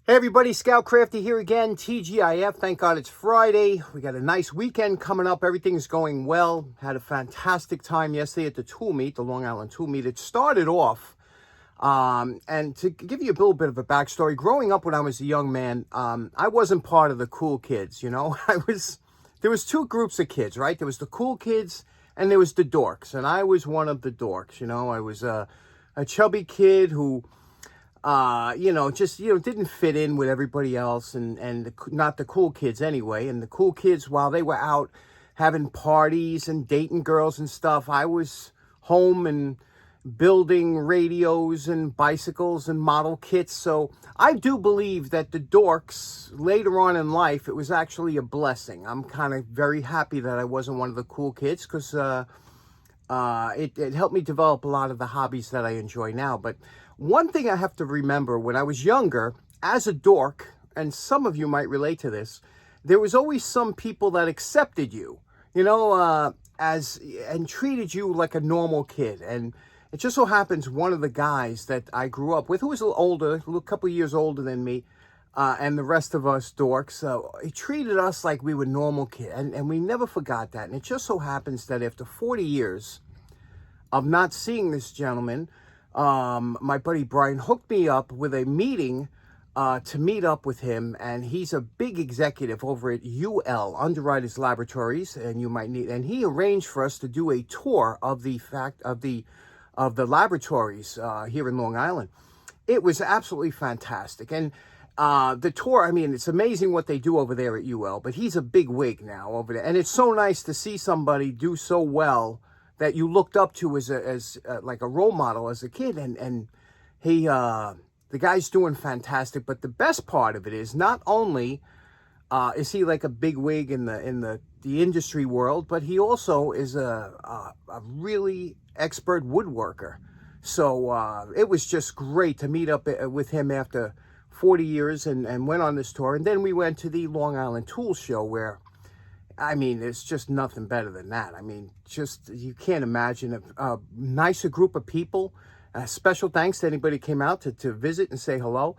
Hey everybody, Scout Crafty here again, TGIF. Thank God it's Friday. We got a nice weekend coming up. Everything's going well. Had a fantastic time yesterday at the tool meet, the Long Island tool meet. It started off, and to give you a little bit of a backstory, growing up when I was a young man, I wasn't part of the cool kids, you know. There was two groups of kids, right? There was the cool kids and there was the dorks, and I was one of the dorks, you know. I was a chubby kid who didn't fit in with everybody else and not the cool kids anyway. And the cool kids, while they were out having parties and dating girls and stuff, I was home and building radios and bicycles and model kits. So I do believe that the dorks later on in life, it was actually a blessing. I'm kind of very happy that I wasn't one of the cool kids because it helped me develop a lot of the hobbies that I enjoy now. But one thing I have to remember, when I was younger, as a dork, and some of you might relate to this, there was always some people that accepted you, and treated you like a normal kid. And it just so happens one of the guys that I grew up with, who was a little older, a couple of years older than me, and the rest of us dorks, he treated us like we were normal kids, and we never forgot that. And it just so happens that after 40 years of not seeing this gentleman, my buddy Brian hooked me up with a meeting to meet up with him, and he's a big executive over at UL, Underwriters Laboratories, and and he arranged for us to do a tour of the laboratories here in Long Island. It was absolutely fantastic, and the tour, I mean, it's amazing what they do over there at UL, but he's a big wig now over there, and it's so nice to see somebody do so well that you looked up to as like a role model as a kid, and he the guy's doing fantastic. But the best part of it is not only is he like a big wig in the industry world, but he also is a really expert woodworker. So it was just great to meet up with him after 40 years and went on this tour. And then we went to the Long Island Tool Show, where, I mean, it's just nothing better than that. I mean, just, you can't imagine a nicer group of people. Special thanks to anybody who came out to visit and say hello.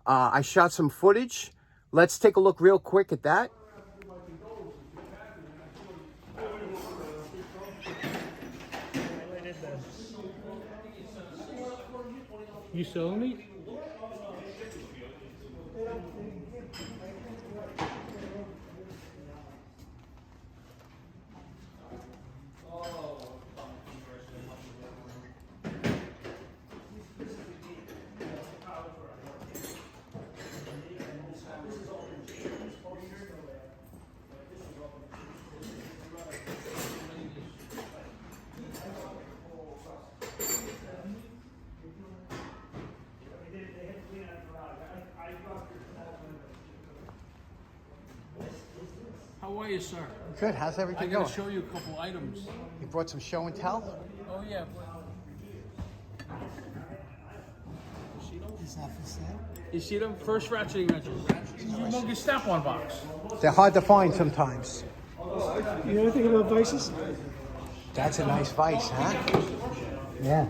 I shot some footage. Let's take a look real quick at that. You selling me? How are you, sir? Good. How's everything I'm going? going to show you a couple items. You brought some show and tell? Oh, yeah. Is that for sale? You see them? First ratcheting wrenches. Humongous snap-on box. They're hard to find sometimes. You ever think about vices? That's a nice vice, huh? Yeah.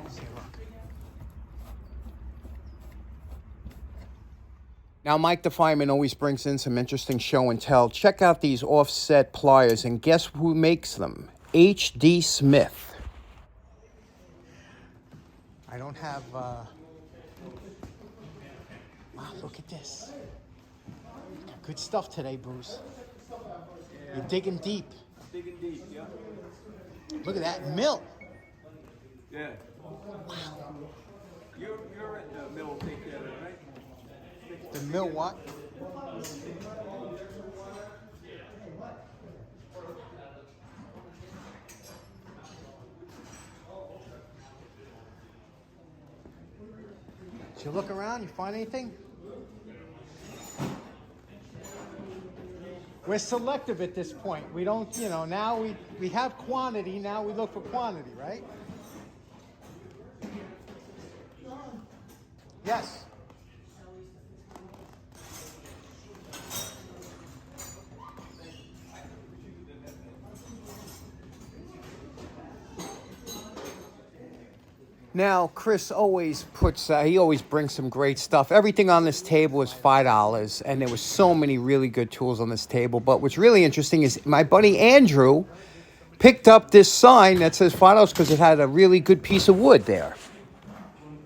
Now, Mike the Fireman always brings in some interesting show and tell. Check out these offset pliers, and guess who makes them? H.D. Smith. I don't have, Wow, look at this. Got good stuff today, Bruce. You're digging deep. Digging deep, yeah. Look at that mill. Yeah. Wow. You're at the mill, take care of it, right? The mill what? Did you look around? You find anything? We're selective at this point. We don't, now we have quantity, now we look for quantity, right? Yes. Now, Chris always puts, he always brings some great stuff. Everything on this table is $5, and there was so many really good tools on this table. But what's really interesting is my buddy Andrew picked up this sign that says $5 because it had a really good piece of wood there.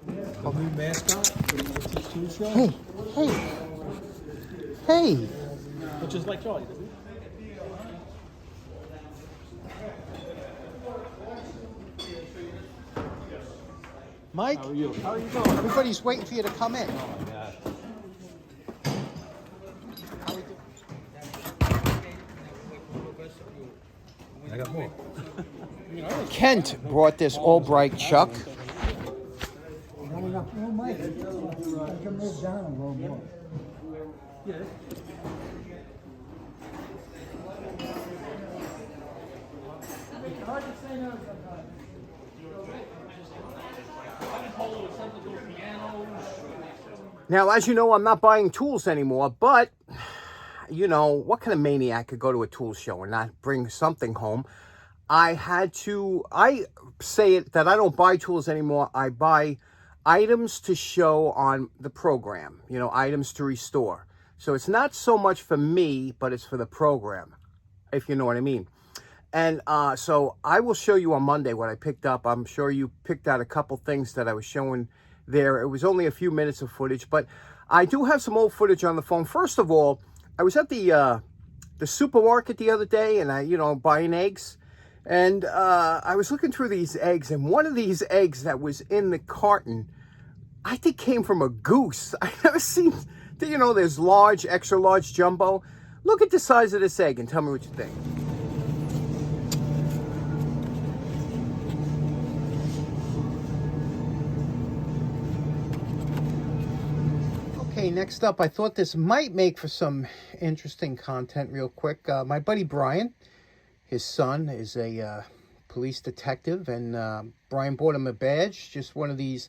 A new mascot for the Teach Tool Show. Hey, hey, hey. But just like Charlie, doesn't he? Mike, How are you? How are you doing? everybody's waiting for you to come in. Oh my God. I got more. Kent brought this Albright chuck. Not enough room, Mike. I can move down a little more. Now, as you know, I'm not buying tools anymore, but, you know, what kind of maniac could go to a tool show and not bring something home? I say it that I don't buy tools anymore. I buy items to show on the program, you know, items to restore. So it's not so much for me, but it's for the program, if you know what I mean. And so I will show you on Monday what I picked up. I'm sure you picked out a couple things that I was showing there. It was only a few minutes of footage, but I do have some old footage on the phone. First of all, I was at the supermarket the other day, and buying eggs. And I was looking through these eggs, and one of these eggs that was in the carton, I think came from a goose. I've never seen, there's large, extra large jumbo. Look at the size of this egg and tell me what you think. Okay, next up, I thought this might make for some interesting content real quick. My buddy Brian, his son is a police detective, and Brian bought him a badge, just one of these.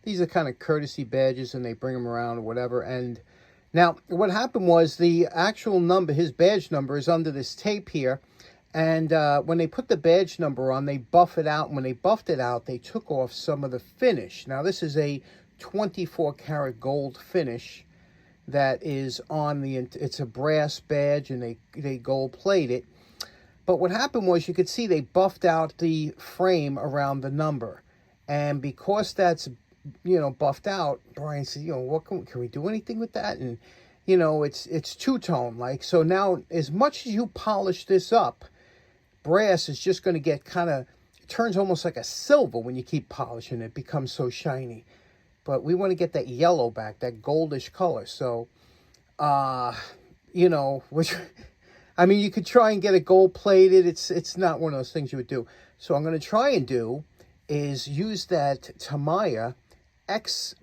These are kind of courtesy badges, and they bring them around or whatever. And now what happened was the actual number, his badge number, is under this tape here. And when they put the badge number on, they buff it out. And when they buffed it out, they took off some of the finish. Now, this is a 24 karat gold finish that is on it's a brass badge, and they gold plate it. But what happened was, you could see they buffed out the frame around the number. And because that's, buffed out, Brian said, what can we do anything with that? And, it's two-tone. So now, as much as you polish this up, brass is just going to get it turns almost like a silver when you keep polishing it. It becomes so shiny. But we want to get that yellow back, that goldish color. So, which... I mean, you could try and get it gold plated. It's not one of those things you would do. So I'm going to try and do is use that Tamiya X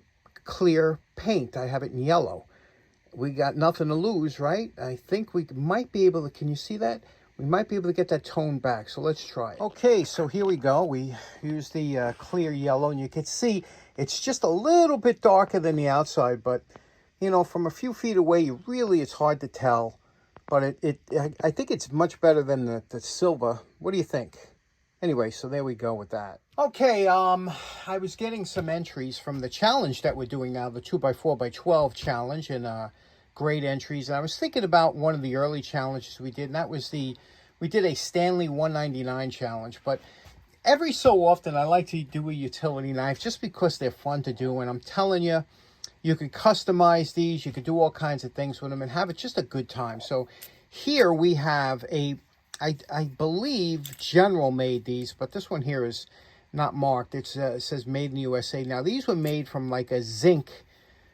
clear paint. I have it in yellow. We got nothing to lose, right? I think we might be able to, can you see that? We might be able to get that tone back. So let's try it. Okay, so here we go. We use the clear yellow, and you can see it's just a little bit darker than the outside. But, from a few feet away, it's hard to tell. But I think it's much better than the silver. What do you think? Anyway, so there we go with that. Okay, I was getting some entries from the challenge that we're doing now, the 2x4x12 challenge, and great entries. And I was thinking about one of the early challenges we did, and that was we did a Stanley 199 challenge. But every so often, I like to do a utility knife just because they're fun to do. And I'm telling you, you can customize these. You can do all kinds of things with them and have it just a good time. So here we have I believe General made these, but this one here is not marked. It says made in the USA. Now, these were made from like a zinc,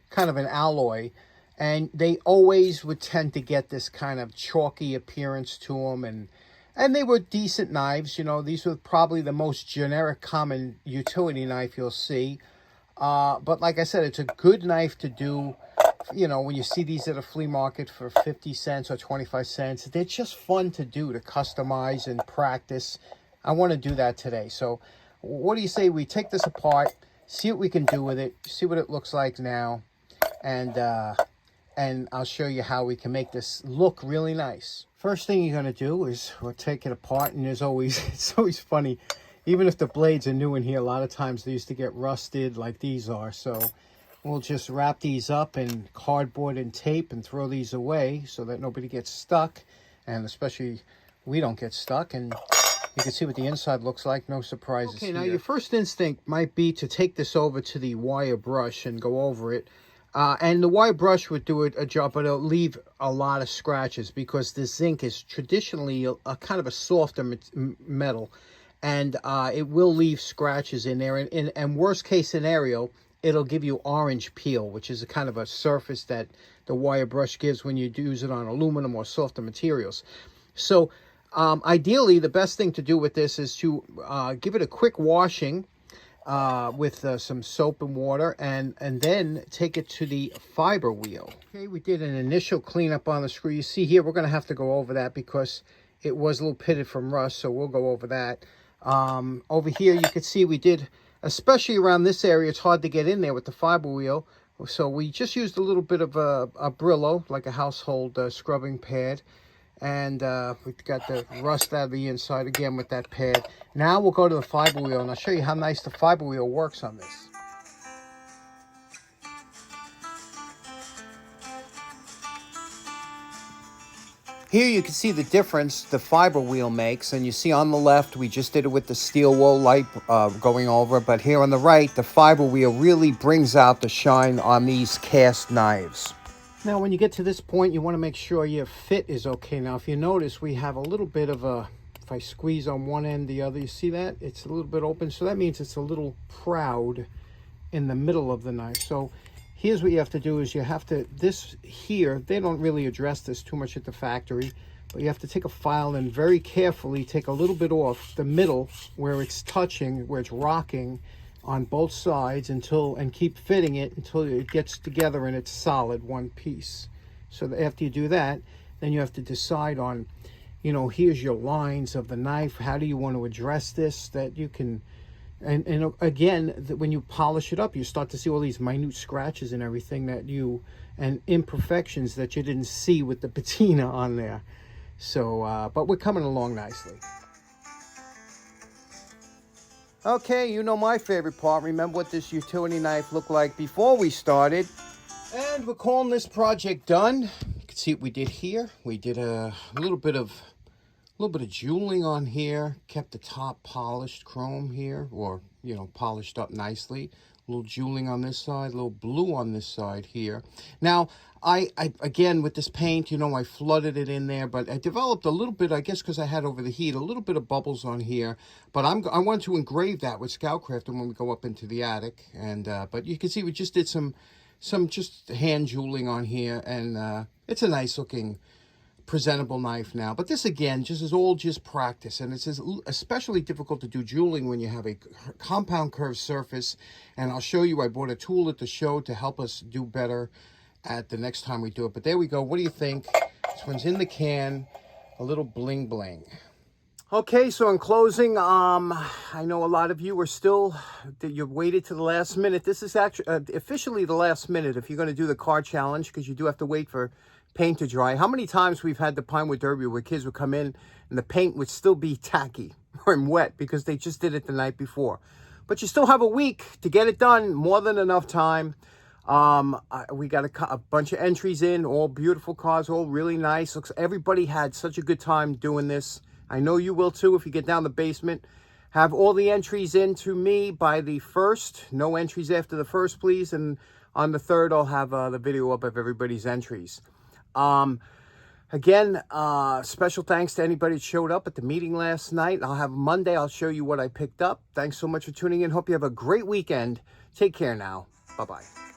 kind of an alloy. And they always would tend to get this kind of chalky appearance to them. And they were decent knives. These were probably the most generic common utility knife you'll see. But like I said, it's a good knife to do, when you see these at a flea market for 50 cents or 25 cents. They're just fun to do, to customize and practice. I want to do that today. So what do you say we take this apart, see what we can do with it, see what it looks like now, and I'll show you how we can make this look really nice. First thing you're going to do is we'll take it apart, and it's always funny. even if the blades are new in here, a lot of times they used to get rusted like these are. So we'll just wrap these up in cardboard and tape and throw these away so that nobody gets stuck. And especially we don't get stuck. And you can see what the inside looks like. No surprises. Okay, now your first instinct might be to take this over to the wire brush and go over it. And the wire brush would do a job, but it'll leave a lot of scratches because the zinc is traditionally a kind of a softer metal. And it will leave scratches in there. And worst case scenario, it'll give you orange peel, which is a kind of a surface that the wire brush gives when you use it on aluminum or softer materials. So ideally, the best thing to do with this is to give it a quick washing with some soap and water, and then take it to the fiber wheel. Okay, we did an initial cleanup on the screw. You see here, we're going to have to go over that because it was a little pitted from rust, so we'll go over that. Over here, you can see we did, especially around this area, it's hard to get in there with the fiber wheel. So we just used a little bit of a Brillo, like a household scrubbing pad. And we've got the rust out of the inside again with that pad. Now we'll go to the fiber wheel, and I'll show you how nice the fiber wheel works on this. Here you can see the difference the fiber wheel makes, and you see on the left we just did it with the steel wool light going over, but here on the right the fiber wheel really brings out the shine on these cast knives. Now when you get to this point, you want to make sure your fit is okay. Now if you notice, we have a little bit of a, if I squeeze on one end, the other, you see that? It's a little bit open, so that means it's a little proud in the middle of the knife. So here's what you have to do is you have to, this here, they don't really address this too much at the factory, but you have to take a file and very carefully take a little bit off the middle where it's touching, where it's rocking on both sides and keep fitting it until it gets together and it's solid one piece. So that after you do that, then you have to decide on, you know, here's your lines of the knife. How do you want to address this that you can, and again, when you polish it up, you start to see all these minute scratches and everything and imperfections that you didn't see with the patina on there. So, but we're coming along nicely. Okay, you know my favorite part. Remember what this utility knife looked like before we started. And we're calling this project done. You can see what we did here. We did a little bit of jeweling on here. Kept the top polished chrome here, or, you know, polished up nicely. A little jeweling on this side, a little blue on this side here. Now, I again, with this paint, you know, I flooded it in there, but I developed a little bit, I guess because I had over the heat, a little bit of bubbles on here. But I want to engrave that with Scoutcraft when we go up into the attic. And but you can see we just did some just hand jeweling on here, and it's a nice looking presentable knife now. But this again is all just practice, and it's especially difficult to do jeweling when you have a compound curved surface. And I'll show you, I bought a tool at the show to help us do better at the next time we do it. But there we go. What do you think? This one's in the can, a little bling bling. Okay, so in closing, I know a lot of you are still, you've waited to the last minute. This is actually officially the last minute if you're going to do the car challenge, because you do have to wait for paint to dry. How many times we've had the Pinewood Derby where kids would come in and the paint would still be tacky or wet because they just did it the night before. But you still have a week to get it done, more than enough time. We got a bunch of entries in, all beautiful cars, all really nice. Looks, everybody had such a good time doing this. I know you will too if you get down the basement. Have all the entries in to me by the 1st. No entries after the 1st, please. And on the 3rd, I'll have the video up of everybody's entries. Again, special thanks to anybody that showed up at the meeting last night. I'll have Monday. I'll show you what I picked up. Thanks so much for tuning in. Hope you have a great weekend. Take care now. Bye-bye.